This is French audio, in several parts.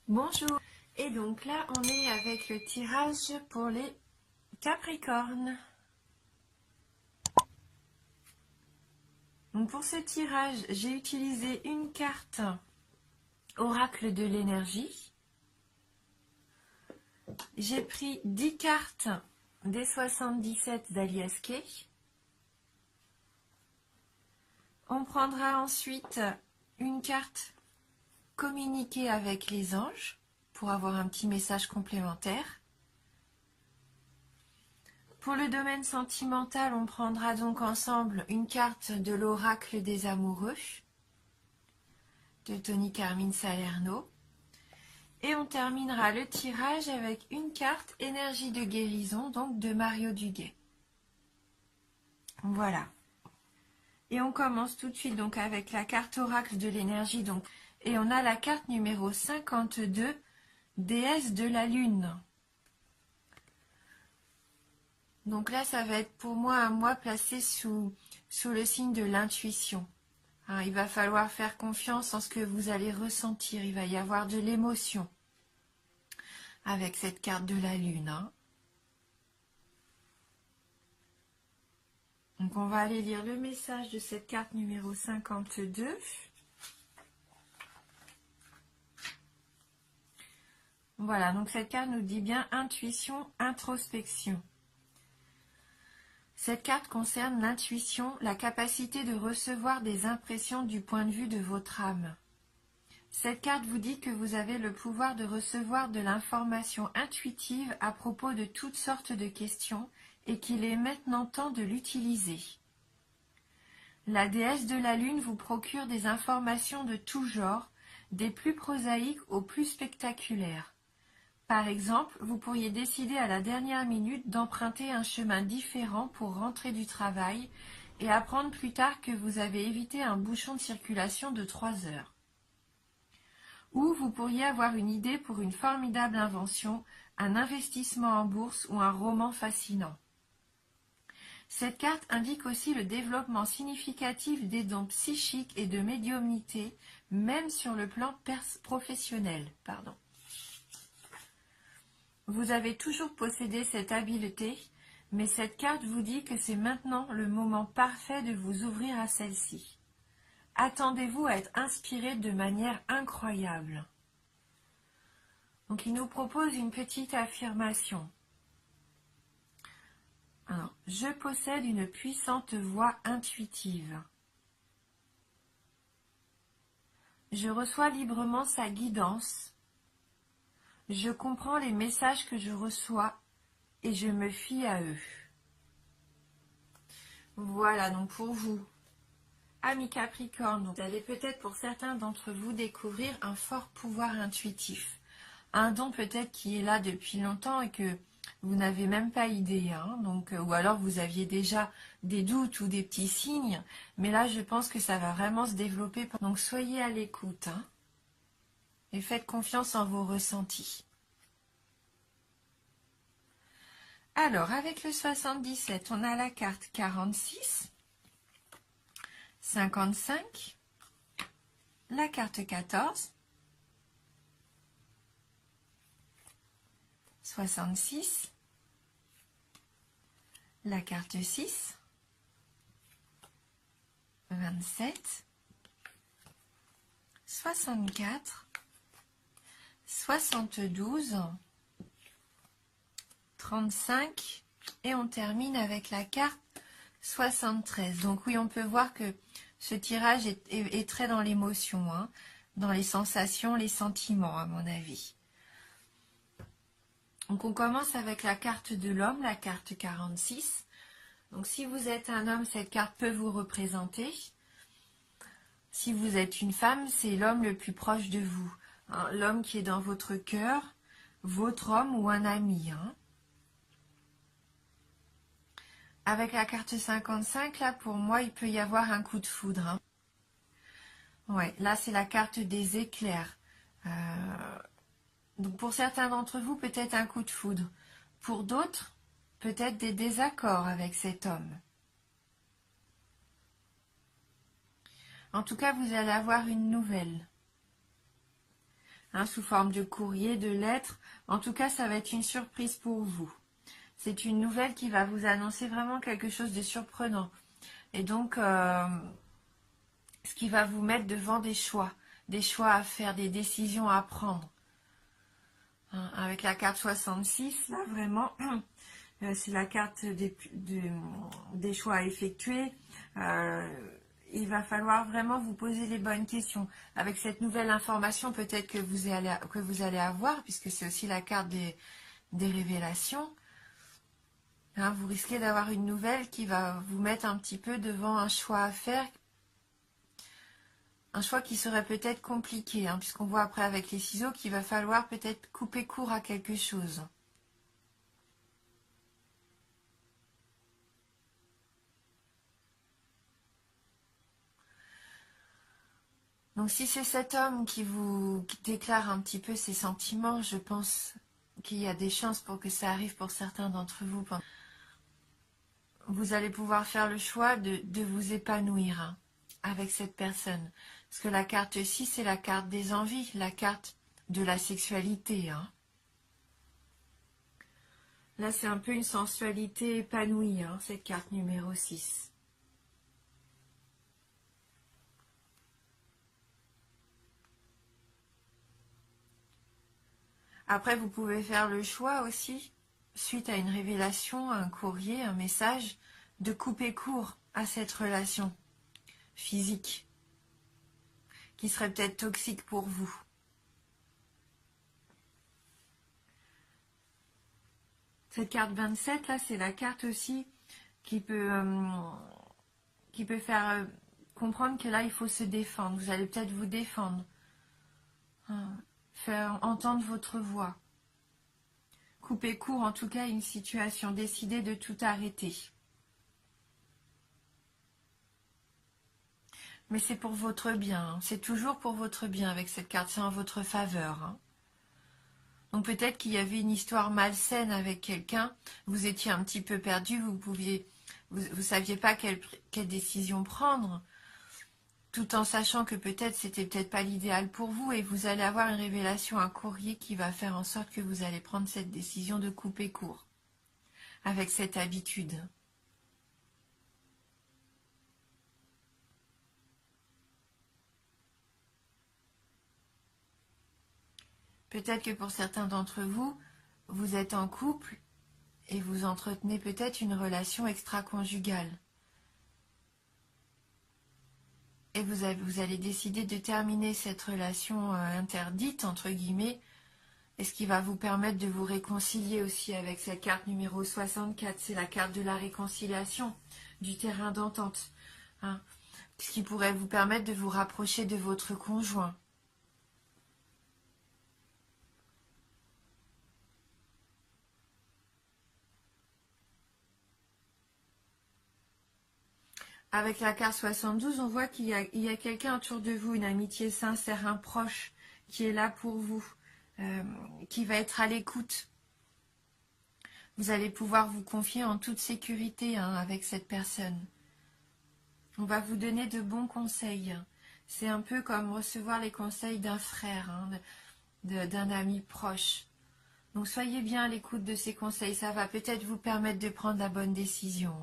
Bonjour. Et donc là, on est avec le tirage pour les Capricornes. Donc pour ce tirage, j'ai utilisé une carte Oracle de l'énergie. J'ai pris 10 cartes des 77 d'Alias Kay. On prendra ensuite une carte communiquer avec les anges pour avoir un petit message complémentaire. Pour le domaine sentimental, on prendra donc ensemble une carte de l'oracle des amoureux de Tony Carmine Salerno. Et on terminera le tirage avec une carte énergie de guérison, donc de Mario Duguay. Voilà. Et on commence tout de suite donc avec la carte oracle de l'énergie. Et on a la carte numéro 52, déesse de la lune. Donc là, ça va être pour moi un mois placé sous le signe de l'intuition. Hein, il va falloir faire confiance en ce que vous allez ressentir. Il va y avoir de l'émotion avec cette carte de la lune. Hein. Donc on va aller lire le message de cette carte numéro 52. Voilà, donc cette carte nous dit bien intuition, introspection. Cette carte concerne l'intuition, la capacité de recevoir des impressions du point de vue de votre âme. Cette carte vous dit que vous avez le pouvoir de recevoir de l'information intuitive à propos de toutes sortes de questions et qu'il est maintenant temps de l'utiliser. La déesse de la lune vous procure des informations de tout genre, des plus prosaïques aux plus spectaculaires. Par exemple, vous pourriez décider à la dernière minute d'emprunter un chemin différent pour rentrer du travail et apprendre plus tard que vous avez évité un bouchon de circulation de 3 heures. Ou vous pourriez avoir une idée pour une formidable invention, un investissement en bourse ou un roman fascinant. Cette carte indique aussi le développement significatif des dons psychiques et de médiumnité, même sur le plan professionnel. Vous avez toujours possédé cette habileté, mais cette carte vous dit que c'est maintenant le moment parfait de vous ouvrir à celle-ci. Attendez-vous à être inspiré de manière incroyable. Donc il nous propose une petite affirmation. Alors, je possède une puissante voix intuitive. Je reçois librement sa guidance. Je comprends les messages que je reçois et je me fie à eux. Voilà donc pour vous, amis Capricorne, vous allez peut-être pour certains d'entre vous découvrir un fort pouvoir intuitif. Un don peut-être qui est là depuis longtemps et que vous n'avez même pas idée. Hein, ou alors vous aviez déjà des doutes ou des petits signes. Mais là, je pense que ça va vraiment se développer. Donc soyez à l'écoute. Hein, et faites confiance en vos ressentis. Alors, avec le 77, on a la carte 46, 55, la carte 14, 66, la carte 6, 27, 64, 72, 35 et on termine avec la carte 73. Donc oui, on peut voir que ce tirage est très dans l'émotion, hein, dans les sensations, les sentiments à mon avis. Donc on commence avec la carte de l'homme, la carte 46. Donc si vous êtes un homme, cette carte peut vous représenter. Si vous êtes une femme, c'est l'homme le plus proche de vous. Hein, l'homme qui est dans votre cœur, votre homme ou un ami. Hein. Avec la carte 55, là, pour moi, il peut y avoir un coup de foudre. Hein. Ouais, là, c'est la carte des éclairs. Donc, pour certains d'entre vous, peut-être un coup de foudre. Pour d'autres, peut-être des désaccords avec cet homme. En tout cas, vous allez avoir une nouvelle. sous forme de courrier, de lettres. En tout cas, ça va être une surprise pour vous. C'est une nouvelle qui va vous annoncer vraiment quelque chose de surprenant. Et donc, ce qui va vous mettre devant des choix à faire, des décisions à prendre. Avec la carte 66, là, vraiment, c'est la carte des choix à effectuer. Il va falloir vraiment vous poser les bonnes questions. Avec cette nouvelle information, peut-être que vous allez avoir, puisque c'est aussi la carte des révélations, vous risquez d'avoir une nouvelle qui va vous mettre un petit peu devant un choix à faire, un choix qui serait peut-être compliqué, puisqu'on voit après avec les ciseaux qu'il va falloir peut-être couper court à quelque chose. Donc si c'est cet homme qui vous déclare un petit peu ses sentiments, je pense qu'il y a des chances pour que ça arrive pour certains d'entre vous. Vous allez pouvoir faire le choix de vous épanouir avec cette personne. Parce que la carte 6, c'est la carte des envies, la carte de la sexualité. Là, c'est un peu une sensualité épanouie, cette carte numéro 6. Après, vous pouvez faire le choix aussi, suite à une révélation, un courrier, un message, de couper court à cette relation physique qui serait peut-être toxique pour vous. Cette carte 27, là, c'est la carte aussi qui peut faire comprendre que là, il faut se défendre. Vous allez peut-être vous défendre. Faire entendre votre voix. Couper court, en tout cas, à une situation. Décider de tout arrêter. Mais c'est pour votre bien. C'est toujours pour votre bien avec cette carte. C'est en votre faveur. Donc peut-être qu'il y avait une histoire malsaine avec quelqu'un. Vous étiez un petit peu perdu. Vous saviez pas quelle décision prendre. Tout en sachant que c'était peut-être pas l'idéal pour vous, et vous allez avoir une révélation, un courrier qui va faire en sorte que vous allez prendre cette décision de couper court avec cette habitude. Peut-être que pour certains d'entre vous, vous êtes en couple et vous entretenez peut-être une relation extra-conjugale. Et vous allez décider de terminer cette relation interdite, entre guillemets, et ce qui va vous permettre de vous réconcilier aussi avec cette carte numéro 64. C'est la carte de la réconciliation, du terrain d'entente. Ce qui pourrait vous permettre de vous rapprocher de votre conjoint. Avec la carte 72, on voit qu'il y a quelqu'un autour de vous, une amitié sincère, un proche, qui est là pour vous, qui va être à l'écoute. Vous allez pouvoir vous confier en toute sécurité avec cette personne. On va vous donner de bons conseils. C'est un peu comme recevoir les conseils d'un frère, d'un ami proche. Donc soyez bien à l'écoute de ces conseils, ça va peut-être vous permettre de prendre la bonne décision.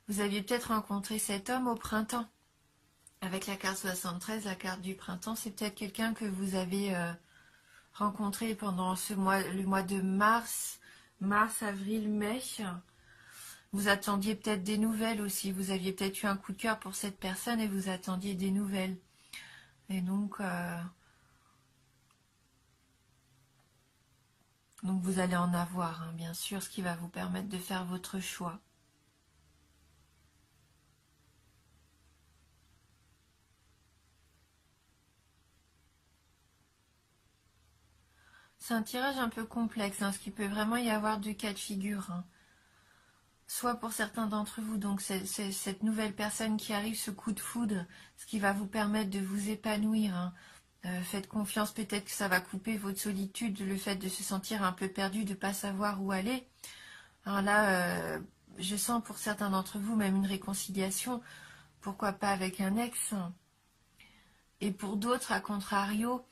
Vous aviez peut-être rencontré cet homme au printemps. Avec la carte 73, la carte du printemps, c'est peut-être quelqu'un que vous avez rencontré pendant le mois de mars, avril, mai. Vous attendiez peut-être des nouvelles aussi. Vous aviez peut-être eu un coup de cœur pour cette personne et vous attendiez des nouvelles. Et donc vous allez en avoir, bien sûr, ce qui va vous permettre de faire votre choix. C'est un tirage un peu complexe, ce qui peut vraiment y avoir deux cas de figure. Soit pour certains d'entre vous, donc c'est cette nouvelle personne qui arrive, ce coup de foudre, ce qui va vous permettre de vous épanouir. Faites confiance, peut-être que ça va couper votre solitude, le fait de se sentir un peu perdu, de ne pas savoir où aller. Alors là, je sens pour certains d'entre vous même une réconciliation, pourquoi pas avec un ex. Et pour d'autres, à contrario,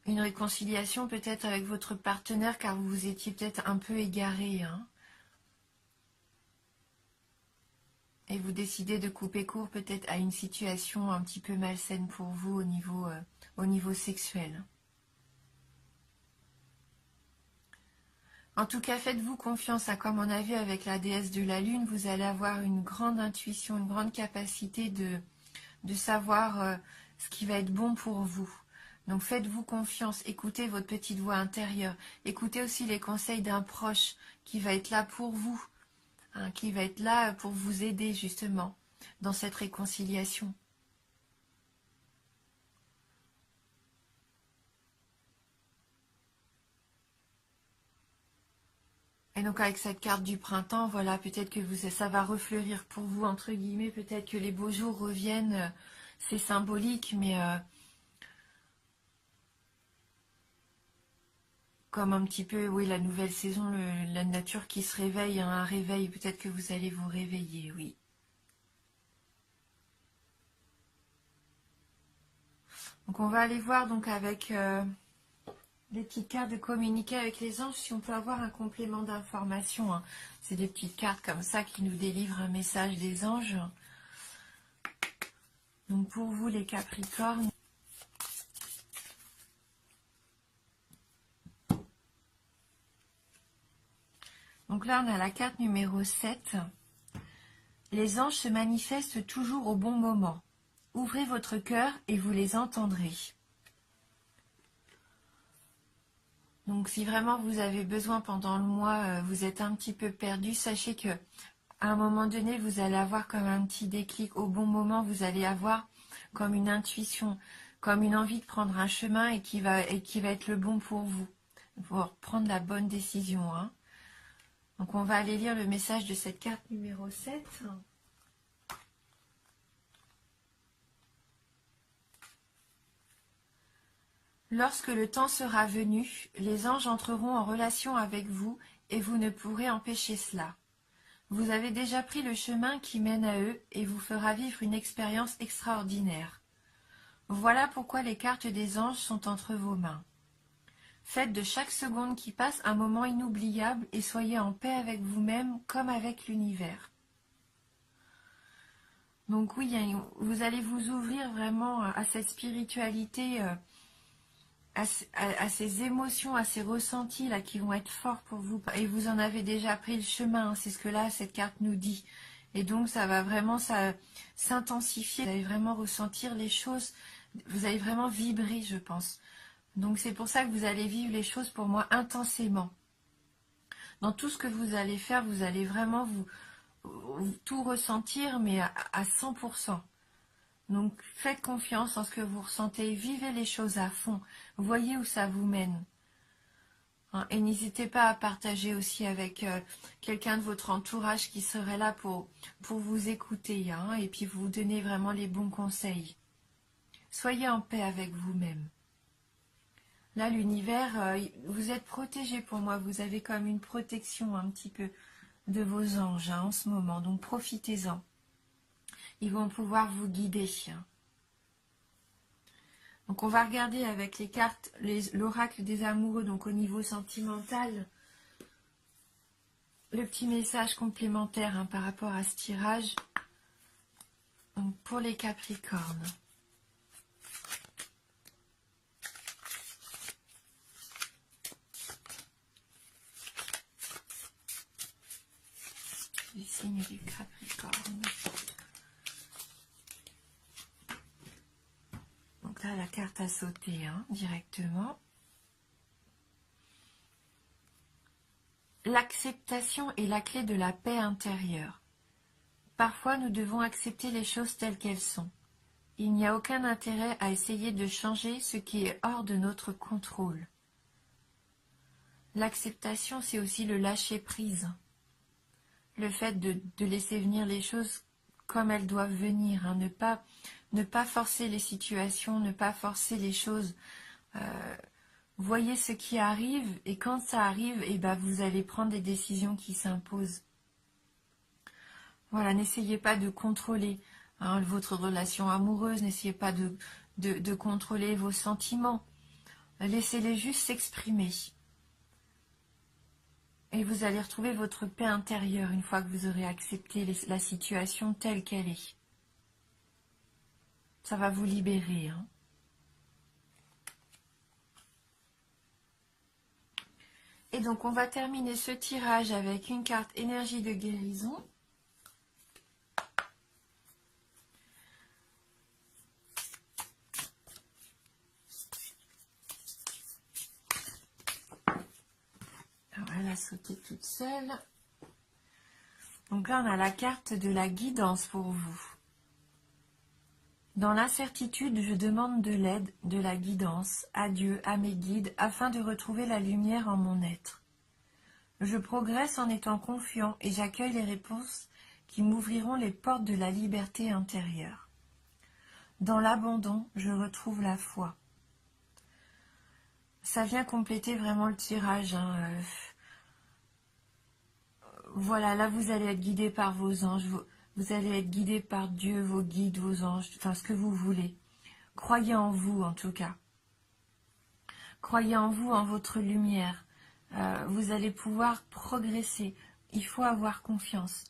une réconciliation peut-être avec votre partenaire car vous vous étiez peut-être un peu égaré. Et vous décidez de couper court peut-être à une situation un petit peu malsaine pour vous au niveau sexuel. En tout cas, faites-vous confiance, comme on a vu avec la déesse de la lune, vous allez avoir une grande intuition, une grande capacité de savoir ce qui va être bon pour vous. Donc faites-vous confiance, écoutez votre petite voix intérieure, écoutez aussi les conseils d'un proche qui va être là pour vous, qui va être là pour vous aider justement dans cette réconciliation. Et donc avec cette carte du printemps, voilà, peut-être que ça va refleurir pour vous, entre guillemets, peut-être que les beaux jours reviennent, c'est symbolique, mais comme un petit peu, oui, la nouvelle saison, la nature qui se réveille, un réveil, peut-être que vous allez vous réveiller, oui. Donc on va aller voir donc avec des petites cartes de communiquer avec les anges, si on peut avoir un complément d'information. C'est des petites cartes comme ça qui nous délivrent un message des anges. Donc pour vous les Capricornes, donc là on a la carte numéro 7. Les anges se manifestent toujours au bon moment. Ouvrez votre cœur et vous les entendrez. Donc si vraiment vous avez besoin pendant le mois, vous êtes un petit peu perdu, sachez que à un moment donné, vous allez avoir comme un petit déclic. Au bon moment, vous allez avoir comme une intuition, comme une envie de prendre un chemin et qui va être le bon pour vous, pour prendre la bonne décision. Donc on va aller lire le message de cette carte numéro 7. Lorsque le temps sera venu, les anges entreront en relation avec vous et vous ne pourrez empêcher cela. Vous avez déjà pris le chemin qui mène à eux et vous fera vivre une expérience extraordinaire. Voilà pourquoi les cartes des anges sont entre vos mains. Faites de chaque seconde qui passe un moment inoubliable et soyez en paix avec vous-même comme avec l'univers. Donc oui, vous allez vous ouvrir vraiment à cette spiritualité, à ces émotions, à ces ressentis là qui vont être forts pour vous. Et vous en avez déjà pris le chemin, c'est ce que là cette carte nous dit. Et donc ça va vraiment s'intensifier, vous allez vraiment ressentir les choses, vous allez vraiment vibrer, je pense. Donc c'est pour ça que vous allez vivre les choses pour moi intensément. Dans tout ce que vous allez faire, vous allez vraiment vous tout ressentir, mais à 100%. Donc faites confiance en ce que vous ressentez, vivez les choses à fond, voyez où ça vous mène. Et n'hésitez pas à partager aussi avec quelqu'un de votre entourage qui serait là pour vous écouter, et puis vous donner vraiment les bons conseils. Soyez en paix avec vous-même. Là, l'univers, vous êtes protégé pour moi, vous avez comme une protection un petit peu de vos anges en ce moment, donc profitez-en. Ils vont pouvoir vous guider. Donc on va regarder avec les cartes l'oracle des amoureux, donc au niveau sentimental, le petit message complémentaire par rapport à ce tirage. Donc pour les Capricornes. Les signes du Capricorne. Donc là, la carte a sauté directement. L'acceptation est la clé de la paix intérieure. Parfois, nous devons accepter les choses telles qu'elles sont. Il n'y a aucun intérêt à essayer de changer ce qui est hors de notre contrôle. L'acceptation, c'est aussi le lâcher-prise. Le fait de laisser venir les choses comme elles doivent venir. Ne pas forcer les situations, ne pas forcer les choses Voyez ce qui arrive et quand ça arrive, eh ben, vous allez prendre des décisions qui s'imposent. Voilà, n'essayez pas de contrôler votre relation amoureuse, n'essayez pas de contrôler vos sentiments. Laissez-les juste s'exprimer. Et vous allez retrouver votre paix intérieure une fois que vous aurez accepté la situation telle qu'elle est. Ça va vous libérer. Et donc, on va terminer ce tirage avec une carte énergie de guérison. Alors, elle a sauté toute seule. Donc là, on a la carte de la guidance pour vous. Dans l'incertitude, je demande de l'aide, de la guidance, à Dieu, à mes guides, afin de retrouver la lumière en mon être. Je progresse en étant confiant et j'accueille les réponses qui m'ouvriront les portes de la liberté intérieure. Dans l'abandon, je retrouve la foi. Ça vient compléter vraiment le tirage. Voilà, là vous allez être guidé par vos anges, vous allez être guidé par Dieu, vos guides, vos anges, enfin ce que vous voulez. Croyez en vous en tout cas. Croyez en vous, en votre lumière. Vous allez pouvoir progresser. Il faut avoir confiance.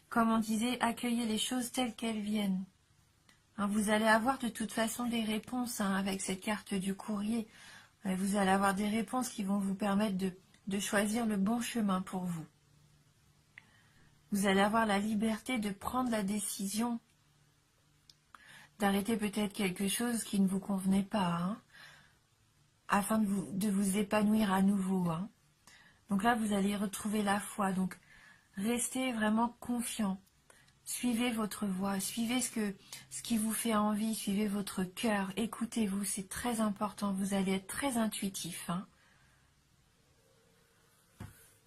Comme on disait, accueillez les choses telles qu'elles viennent. Vous allez avoir de toute façon des réponses avec cette carte du courrier. Vous allez avoir des réponses qui vont vous permettre de choisir le bon chemin pour vous. Vous allez avoir la liberté de prendre la décision d'arrêter peut-être quelque chose qui ne vous convenait pas, afin de vous épanouir à nouveau. Donc là, vous allez retrouver la foi. Donc, restez vraiment confiant. Suivez votre voie, suivez ce qui vous fait envie, suivez votre cœur, écoutez-vous, c'est très important. Vous allez être très intuitif.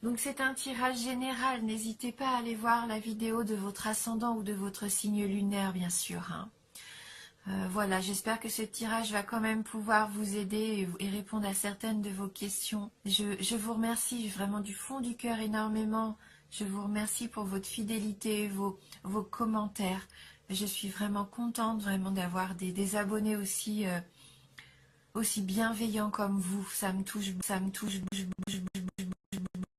Donc c'est un tirage général, n'hésitez pas à aller voir la vidéo de votre ascendant ou de votre signe lunaire, bien sûr. Voilà, j'espère que ce tirage va quand même pouvoir vous aider et répondre à certaines de vos questions. Je vous remercie vraiment du fond du cœur énormément. Je vous remercie pour votre fidélité, vos commentaires. Je suis vraiment contente vraiment d'avoir des abonnés aussi bienveillants comme vous. Ça me touche